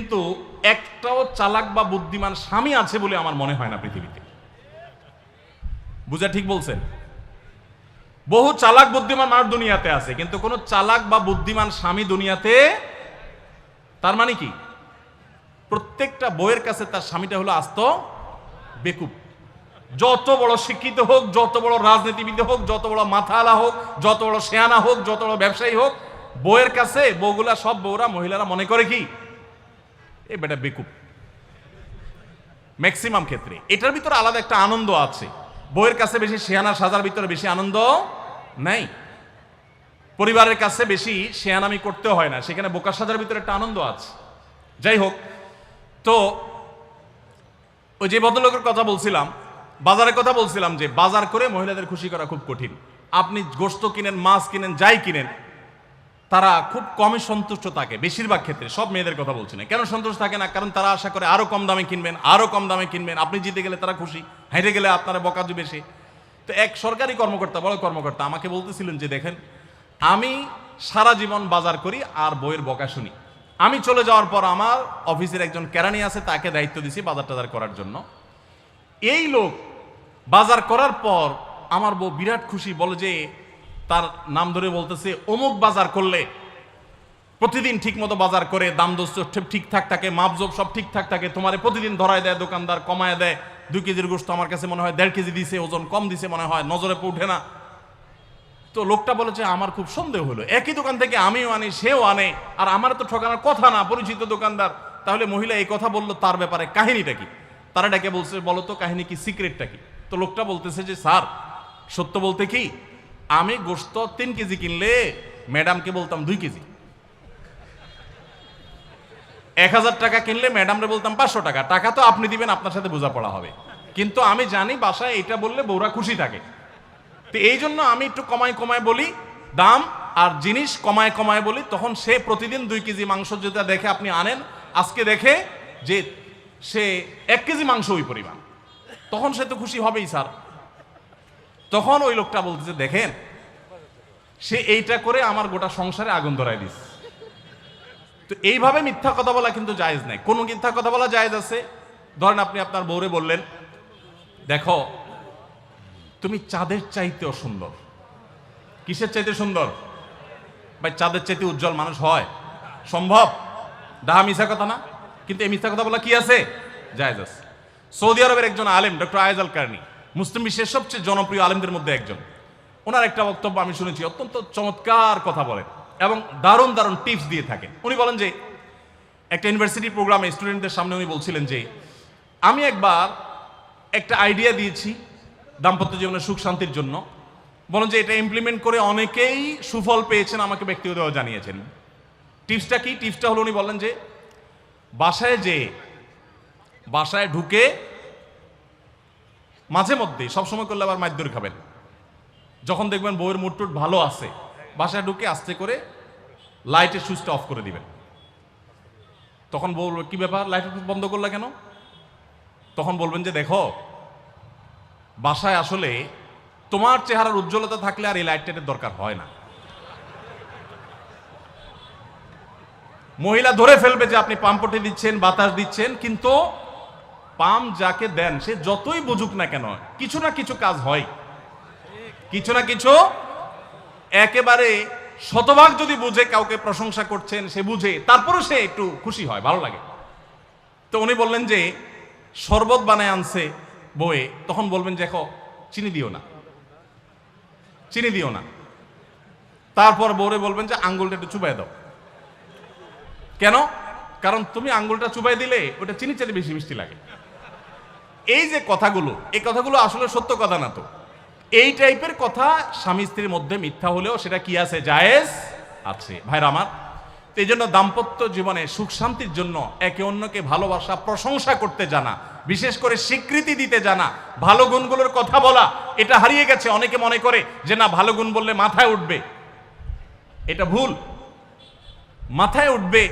কিন্তু একটাও চালাক বা বুদ্ধিমান স্বামী আছে বলে আমার মনে হয় না পৃথিবীতে। বুঝা ঠিক বলছেন? বহু চালাক বুদ্ধিমান মানুষ দুনিয়াতে আছে, কিন্তু কোন চালাক বা বুদ্ধিমান স্বামী দুনিয়াতে। তার মানে কি? প্রত্যেকটা বউয়ের কাছে তার স্বামীটা হলো আস্ত বেকুব। যত বড় শিক্ষিত হোক, যত বড় রাজনীতিবিদ হোক, যত বড় মাথাওয়ালা হোক, যত বড় শেয়ানা হোক, যত বড় ব্যবসায়ী হোক, বউয়ের কাছে বউগুলা, সব বউরা, মহিলারা মনে করে কি এই বেটা বেকুব। ম্যাক্সিমাম ক্ষেত্রে এটার ভিতরে আলাদা একটা আনন্দ আছে। বউয়ের কাছে বেশি শেয়ানা সাজার ভিতরে বেশি আনন্দ নাই। পরিবারের কাছে বেশি শেয়ানামি করতে হয় না, সেখানে বোকা সাজার ভিতরে একটা আনন্দ আছে। যাই হোক, তো ওই যে ভদ্রলোকের কথা বলছিলাম, বাজারের কথা বলছিলাম, যে বাজার করে মহিলাদের খুশি করা খুব কঠিন। আপনি গোশত কিনেন, মাছ কিনেন, যাই কিনেন, তারা খুব কমই সন্তুষ্ট থাকে। বেশিরভাগ ক্ষেত্রে, সব মেয়েদের কথা বলছি না। কেন সন্তুষ্ট থাকে না? কারণ তারা আশা করে আরো কম দামে কিনবেন, আরো কম দামে কিনবেন। আপনি জিতে গেলে তারা খুশি, হেরে গেলে আপনারা বকা দিবে সে। তো এক সরকারি কর্মকর্তা, বড় কর্মকর্তা, আমাকে বলতেছিলেন যে দেখেন, আমি সারা জীবন বাজার করি আর বইয়ের বকা শুনি। আমি চলে যাওয়ার পর আমার অফিসের একজন কেরানি আছে, তাকে দায়িত্ব দিছি বাজার টাজার করার জন্য। এই লোক বাজার করার পর আমার বউ বিরাট খুশি, বলে যে তার নাম ধরে বলতেছে, অমুক বাজার করলে প্রতিদিন ঠিক মতো বাজার করে, দাম দোষ ঠিকঠাক থাকে, মাপজোপ সব ঠিকঠাক থাকে, তোমারে প্রতিদিন ধরায় দেয় দোকানদার, কমায় দেয়। 2 কেজির গোশত আমার কাছে মনে হয় 1.5 কেজি দিছে, ওজন কম দিছে মনে হয়, নজরে উঠে না। তো লোকটা বলেছে আমার খুব সন্দেহ হলো, একই দোকান থেকে আমিও আনি, সেও আনে, আর আমার তো ঠকানোর কথা না, পরিচিত দোকানদার। তাহলে মহিলা এই কথা বললো, তার ব্যাপারে কাহিনীটা কি? তারা ডেকে বলছে, বলো তো কাহিনী কি, সিক্রেটটা কি? তো লোকটা বলতেছে যে স্যার, সত্য বলতে কি, আমি গোশত 3 কেজি কিনলে ম্যাডামকে বলতাম 2 কেজি, 1000 টাকা কিনলে ম্যাডামরে বলতাম 500 টাকা। টাকা তো আপনি দিবেন, আপনার সাথে বোঝাপড়া হবে, কিন্তু আমি জানি বাসায় এটা বললে বউরা খুশি থাকে। তো এই জন্য আমি একটু কমায় কমায় বলি দাম, আর জিনিস কমায় কমায় বলি। তখন সে প্রতিদিন 2 কেজি মাংস যেটা দেখে আপনি আনেন, আজকে দেখে যে সে 1 কেজি মাংস ওই পরিমাণ, তখন সে তো খুশি হবেই স্যার। তখন ওই লোকটা বলতেছে, দেখেন, সে এইটা করে আমার গোটা সংসারে আগুন ধরায় দিস। তো এইভাবে মিথ্যা কথা বলা কিন্তু জায়েজ নাই। কোন মিথ্যা কথা বলা জায়েজ আছে? ধরেন আপনি আপনার বউরে বললেন, দেখো তুমি চাঁদের চাইতেও সুন্দর। কিসের চাইতে সুন্দর? ভাই, চাঁদের চাইতে উজ্জ্বল মানুষ হয় সম্ভব? ডাহা মিথ্যা কথা না? কিন্তু এই মিথ্যা কথা বলা কি আছে? জায়েজ আছে। সৌদি আরবের একজন আলেম, ডক্টর আয়েজ আল কারনি, মুসলিম বিশ্বের সবচেয়ে জনপ্রিয় আলেমদের মধ্যে একজন। ওনার একটা বক্তব্য আমি শুনেছি, অত্যন্ত চমৎকার কথা বলেন এবং দারুণ দারুণ টিপস দিয়ে থাকেন। উনি বলেন যে একটা ইউনিভার্সিটি প্রোগ্রামে স্টুডেন্টদের সামনে উনি বলছিলেন যে, আমি একবার একটা আইডিয়া দিয়েছি দাম্পত্য জীবনের সুখ শান্তির জন্য। বলেন যে এটা ইমপ্লিমেন্ট করে অনেকেই সুফল পেয়েছেন, আমাকে ব্যক্তিগতভাবে জানিয়েছেন। টিপসটা কি? টিপসটা হলো, উনি বলেন যে বাসায় ঢুকে মাঝে মধ্যে, সবসময় করলে আবার মাইর খাবেন, যখন দেখবেন বউয়ের মুড টুট ভালো আছে, বাসায় ঢুকে আস্তে করে লাইটের সুইচটা অফ করে দিবেন। তখন বউ, কি ব্যাপার, লাইটের সুইচ বন্ধ করলা কেন? তখন বলবেন যে দেখো, বাসায় আসলে তোমার চেহারার উজ্জ্বলতা থাকলে আর এই লাইটের দরকার হয় না। মহিলা ধরে ফেলবে যে আপনি পাম্পটি দিচ্ছেন, বাতাস দিচ্ছেন, কিন্তু পাম্প যাকে দেন সে যতই বুঝুক না কেন, কিছু না কিছু কাজ হয়, কিছু না কিছু। একেবারে শতভাগ যদি বুঝে কাউকে প্রশংসা করছেন, সে বুঝে, তারপরে সে একটু খুশি হয়, ভালো লাগে। তো উনি বললেন যে শরবত বানায় আনছে বউয়ে, তখন বলবেন যে দেখো, চিনি দিও না, চিনি দিও না। তারপর বউরে বলবেন যে আঙ্গুলটা একটু চুবাই দাও। কেন? কারণ তুমি আঙ্গুলটা চুবাই দিলে ওটা চিনি চাইতে বেশি মিষ্টি লাগে। এই যে কথাগুলো, এই কথাগুলো আসলে সত্য কথা না। তো এই টাইপের কথা স্বামী স্ত্রীর মধ্যে মিথ্যা হলেও সেটা কি আছে? জায়েজ আছে। ভাইরা আমার, এই জন্য দাম্পত্য জীবনে সুখ শান্তির জন্য একে অন্যকে ভালোবাসা, প্রশংসা করতে জানা, বিশেষ করে স্বীকৃতি দিতে জানা, ভালো গুণগুলোর কথা বলা, এটা হারিয়ে গেছে। অনেকে মনে করে যে না, ভালো গুণ বললে মাথায় উঠবে। এটা ভুল। মাথায় উঠবে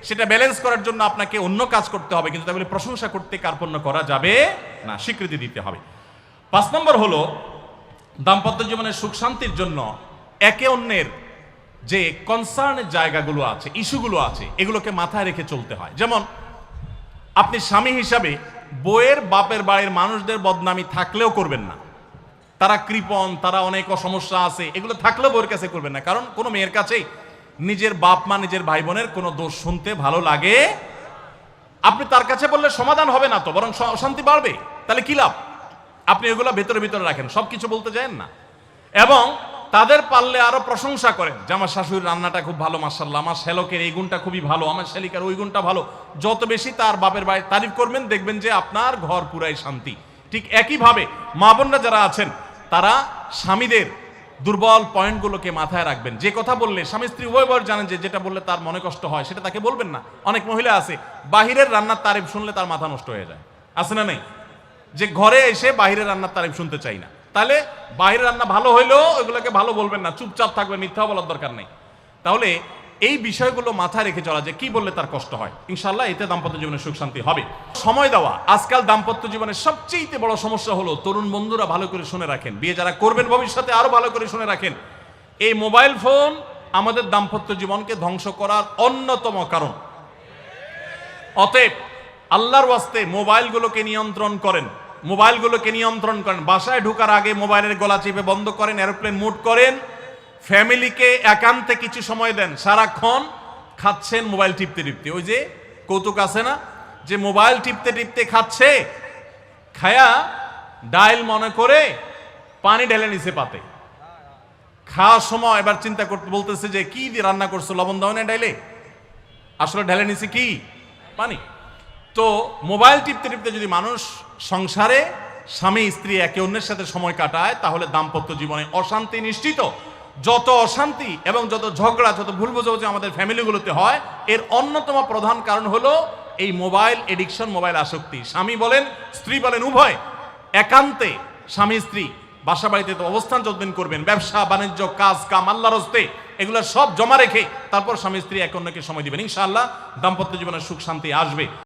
সেটা ব্যালেন্স করার জন্য আপনাকে অন্য কাজ করতে হবে, কিন্তু তাহলে প্রশংসা করতে কার্পণ্য করা যাবে না, স্বীকৃতি দিতে হবে। 5 নম্বর হলো, দাম্পত্য জীবনের সুখ শান্তির জন্য একে অন্যের যে কনসার্নের জায়গাগুলো আছে, ইস্যুগুলো আছে, এগুলোকে মাথায় রেখে চলতে হয়। যেমন আপনি স্বামী হিসাবে বইয়ের বাপের বাড়ির মানুষদের বদনামি থাকলেও করবেন না। তারা কৃপণ, তারা অনেক সমস্যা আছে, এগুলো থাকলেও বইয়ের কাছে করবেন না। কারণ কোনো মেয়ের কাছেই নিজের বাপ মা, নিজের ভাই বোনের কোনো দোষ শুনতে ভালো লাগে। আপনি তার কাছে বললে সমাধান হবে না, তো বরং অশান্তি বাড়বে। তাহলে কি লাভ? আপনি এগুলো ভেতরে ভিতরে রাখেন, সবকিছু বলতে যায়েন না। এবং তাদের পারলে আরো প্রশংসা করেন যে আমার শাশুড়ির রান্নাটা খুব ভালো, মাশাআল্লাহ, আমার শ্যালকের এই গুণটা খুবই ভালো, আমার শ্যালিকার ওই গুণটা ভালো। যত বেশি তার বাপের বাড়ির তারিফ করবেন, দেখবেন যে আপনার ঘর পুরাই শান্তি। ঠিক একইভাবে মা বোনরা যারা আছেন, তারা স্বামীদের দুর্বল পয়েন্টগুলোকে মাথায় রাখবেন। যে কথা বললে স্বামী স্ত্রী উভয় জানেন যে যেটা বললে তার মনে কষ্ট হয়, সেটা তাকে বলবেন না। অনেক মহিলা আছে বাহিরের রান্নার তারিফ শুনলে তার মাথা নষ্ট হয়ে যায়, আছে না নেই? যে ঘরে এসে বাহিরের রান্নার তারিফ শুনতে চাই না। তাহলে বাহিরের রান্না ভালো হইলেও ওইগুলোকে ভালো বলবেন না, চুপচাপ থাকবেন, মিথ্যা বলার দরকার নেই। তাহলে এই বিষয়গুলো মাথায় রেখে চলা, যে কি বললে তার কষ্ট হয়, ইনশাআল্লাহ এতে দাম্পত্য জীবনে সুখ শান্তি হবে। সময় দেওয়া আজকাল দাম্পত্য জীবনের সবচেয়ে বড় সমস্যা হলো, তরুণ বন্ধুরা ভালো করে শুনে রাখেন, বিয়ে যারা করবেন ভবিষ্যতে আরো ভালো করে শুনে রাখেন, এই মোবাইল ফোন আমাদের দাম্পত্য জীবনকে ধ্বংস করার অন্যতম কারণ। অতএব আল্লাহর ওয়াস্তে মোবাইলগুলোকে নিয়ন্ত্রণ করেন, মোবাইলগুলোকে নিয়ন্ত্রণ করেন। বাসায় ঢোকার আগে মোবাইলের গলা চেপে বন্ধ করেন, এরোপ্লেন মুড করেন। ফ্যামিলিকে একান্তে কিছু সময় দেন। সারাক্ষণ খাচ্ছেন মোবাইল টিপতে টিপতে, ওই যে কৌতুক আছে না, যে মোবাইল টিপতে টিপতে খাচ্ছে, খায়া ডাইল মনে করে পানি ঢেলে নিছে পাতে। খাওয়ার সময় এবার চিন্তা করতে বলতেছে যে কি দিয়ে রান্না করছো, লবণ দাও না ডাইলে, আসলে ঢেলে নিছে কি পানি। তো মোবাইল টিপতে টিপতে যদি মানুষ সংসারে স্বামী স্ত্রী একে অন্যের সাথে সময় কাটায়, তাহলে দাম্পত্য জীবনে অশান্তি নিশ্চিত। যত অশান্তি এবং যত ঝগড়া, যত ভুল বোঝাবুঝি আমাদের ফ্যামিলিগুলোতে হয়, এর অন্যতম প্রধান কারণ হলো এই মোবাইল এডিকশন, মোবাইল আসক্তি। স্বামী বলেন স্ত্রী বলেন উভয় একান্তে স্বামী স্ত্রী বাসা বাড়িতে তো অবস্থান যতদিন করবেন, ব্যবসা বাণিজ্য, কাজ কাম, আল্লাহর হস্তে, এগুলো সব জমা রেখে তারপর স্বামী স্ত্রী একে অন্যকে সময় দিবেন, ইনশাআল্লাহ দাম্পত্য জীবনের সুখ শান্তি আসবে।